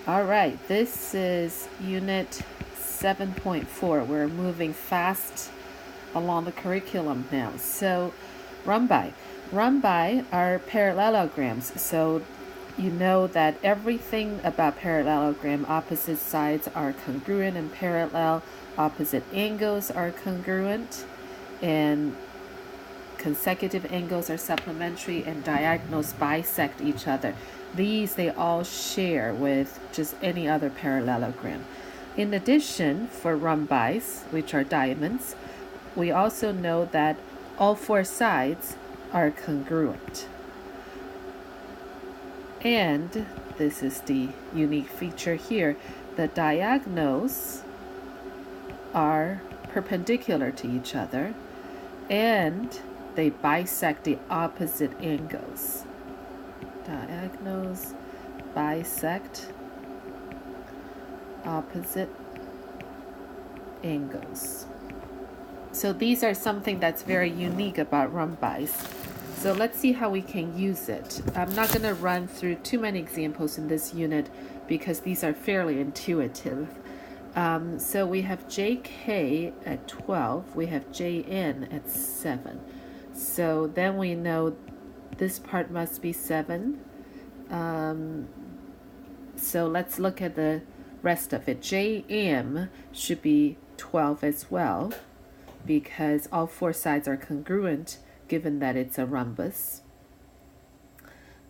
All right, this is unit 7.4. We're moving fast along the curriculum now. So, Rhombus. Rhombus are parallelograms. So, you know that everything about parallelogram, opposite sides are congruent and parallel, opposite angles are congruent, and consecutive angles are supplementary, and diagonals bisect each other. These they all share with just any other parallelogram. In addition, for rhombus, which are diamonds, we also know that all four sides are congruent. And this is the unique feature here. The diagonals are perpendicular to each other, and they bisect the opposite angles. Diagonals bisect opposite angles. So these are something that's very unique about rhombus. So let's see how we can use it. I'm not going to run through too many examples in this unit because these are fairly intuitive. So we have JK at 12, we have JN at 7. So then we know this part must be 7. So let's look at the rest of it. JM should be 12 as well, because all four sides are congruent given that it's a rhombus.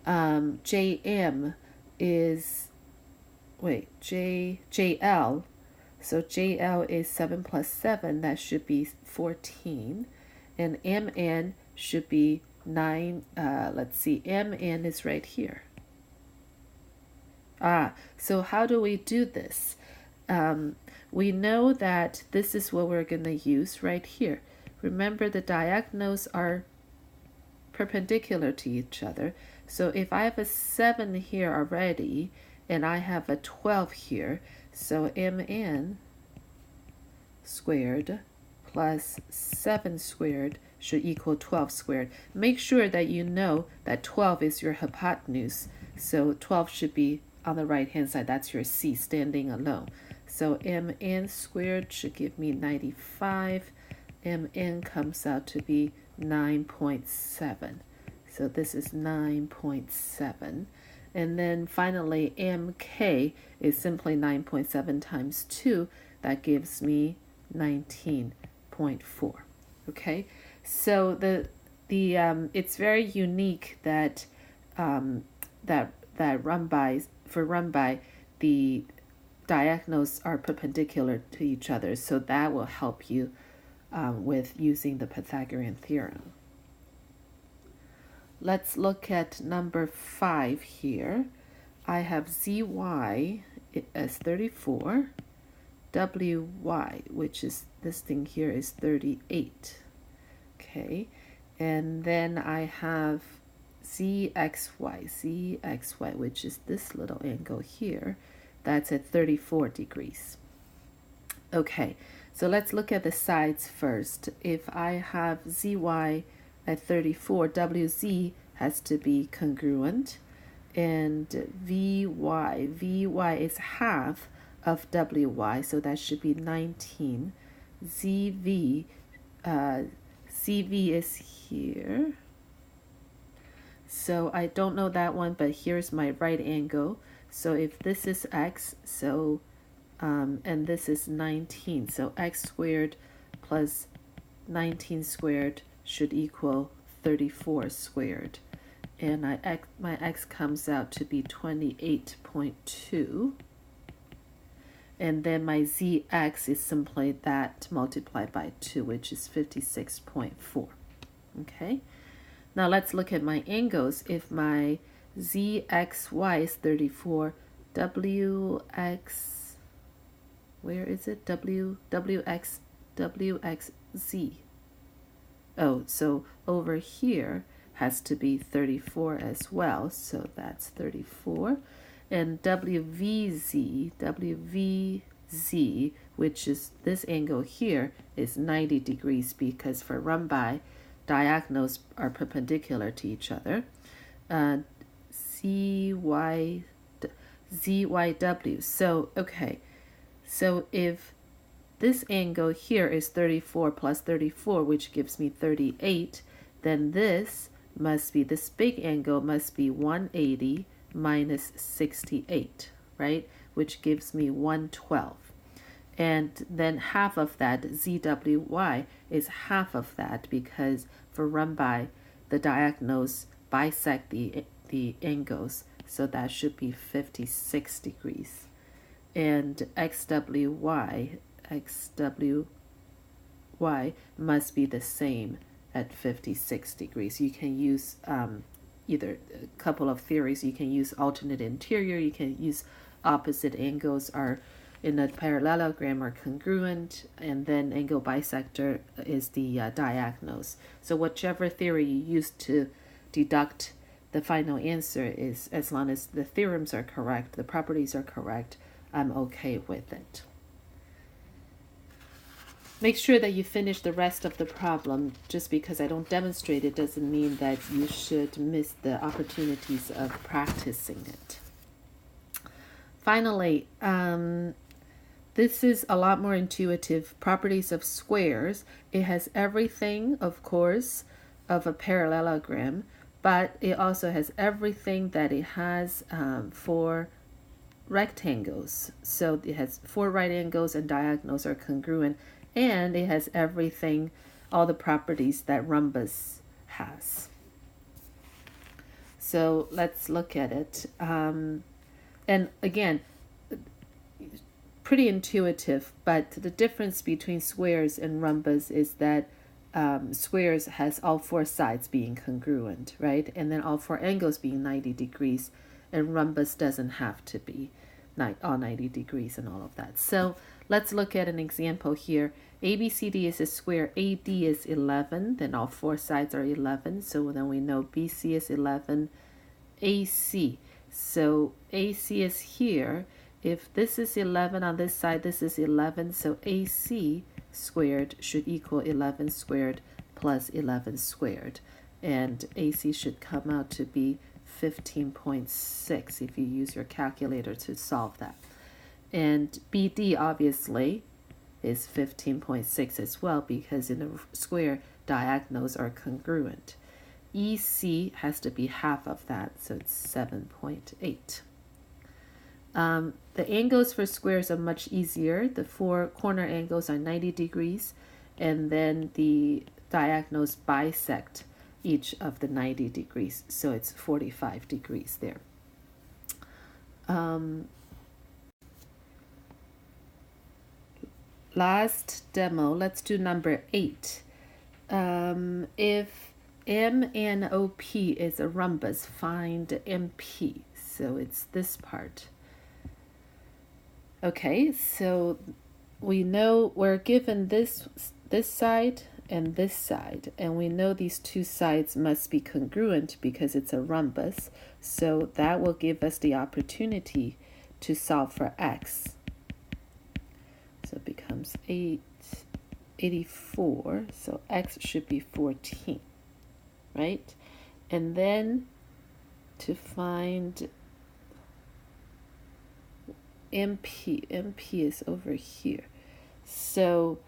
JM is, JL. So JL is 7 plus 7, that should be 14. And MN should be 9. Let's see, MN is right here. So how do we do this? We know that this is what we're going to use right here. Remember, the diagonals are perpendicular to each other. So if I have a 7 here already, and I have a 12 here, so MN squared plus 7 squared should equal 12 squared. Make sure that you know that 12 is your hypotenuse. So 12 should be on the right hand side. That's your C standing alone. So MN squared should give me 95. MN comes out to be 9.7. So this is 9.7. And then finally, MK is simply 9.7 times 2. That gives me 19.4. Okay, so it's very unique that that rhombus, for rhombus, the diagonals are perpendicular to each other. So that will help you with using the Pythagorean theorem. Let's look at number 5 here. I have ZY as 34, WY, which is this thing here, is 38. Okay, and then I have ZXY, which is this little angle here, that's at 34 degrees. Okay, so let's look at the sides first. If I have ZY at 34, WZ has to be congruent, and VY is half of WY, so that should be 19. CV is here. So I don't know that one, but here's my right angle. So if this is X, so and this is 19, so X squared plus 19 squared should equal 34 squared. And my X comes out to be 28.2. And then my ZX is simply that multiplied by 2, which is 56.4. Okay, now let's look at my angles. If my ZXY is 34, WX, where is it? WXZ. Oh, so over here has to be 34 as well. So that's 34. And WVZ, which is this angle here, is 90 degrees because for rhombus, diagonals are perpendicular to each other. ZYW. So, okay, so if this angle here is 34 plus 34, which gives me 38, then this big angle must be 180 minus 68, right? Which gives me 112. And then half of that, ZWY, is half of that because for rhombi, the diagonals bisect the angles. So that should be 56 degrees. And XWY must be the same at 56 degrees. You can use either a couple of theories. You can use alternate interior. You can use opposite angles are in a parallelogram are congruent, and then angle bisector is the diagonals. So whichever theory you use to deduct the final answer is, as long as the theorems are correct, the properties are correct, I'm okay with it. Make sure that you finish the rest of the problem. Just because I don't demonstrate it doesn't mean that you should miss the opportunities of practicing it. Finally, this is a lot more intuitive. Properties of squares. It has everything, of course, of a parallelogram, but it also has everything that it has for rectangles. So it has 4 right angles and diagonals are congruent, and it has everything, all the properties that rhombus has. So let's look at it. And again, pretty intuitive, but the difference between squares and rhombus is that squares has all 4 sides being congruent, right? And then all 4 angles being 90 degrees, and rhombus doesn't have to be all 90 degrees and all of that. So let's look at an example here. ABCD is a square, AD is 11, then all 4 sides are 11, so then we know BC is 11, AC. So AC is here. If this is 11 on this side, this is 11, so AC squared should equal 11 squared plus 11 squared. And AC should come out to be 15.6 if you use your calculator to solve that. And BD obviously is 15.6 as well, because in a square, diagonals are congruent. EC has to be half of that, so it's 7.8. The angles for squares are much easier. The 4 corner angles are 90 degrees, and then the diagonals bisect each of the 90 degrees, so it's 45 degrees there. Last demo, let's do number 8. If MNOP is a rhombus, find MP. So it's this part. Okay, so we know we're given this side and this side, and we know these 2 sides must be congruent because it's a rhombus. So that will give us the opportunity to solve for x. So it becomes 84, so x should be 14, right? And then to find MP is over here. So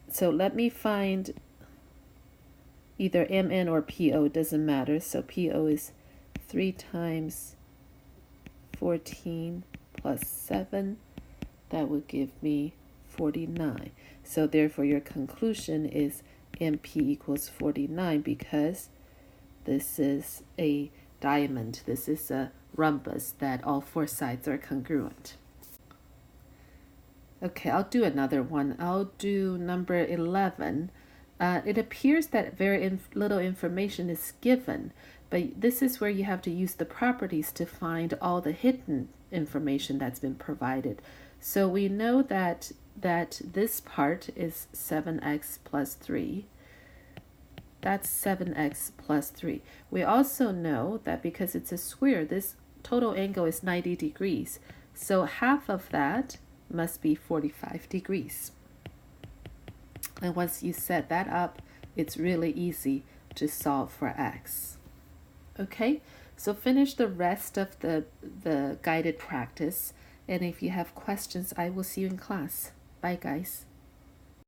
so let me find either MN or PO, doesn't matter. So PO is 3 times 14 plus 7. That would give me 49. So therefore your conclusion is MP equals 49 because this is a diamond. This is a rhombus that all 4 sides are congruent. Okay, I'll do another one. I'll do number 11. It appears that very little information is given, but this is where you have to use the properties to find all the hidden information that's been provided. So we know that this part is 7x plus 3. That's 7x plus 3. We also know that because it's a square, this total angle is 90 degrees. So half of that must be 45 degrees. And once you set that up, it's really easy to solve for x. Okay, So finish the rest of the guided practice. And if you have questions, I will see you in class. Bye, guys.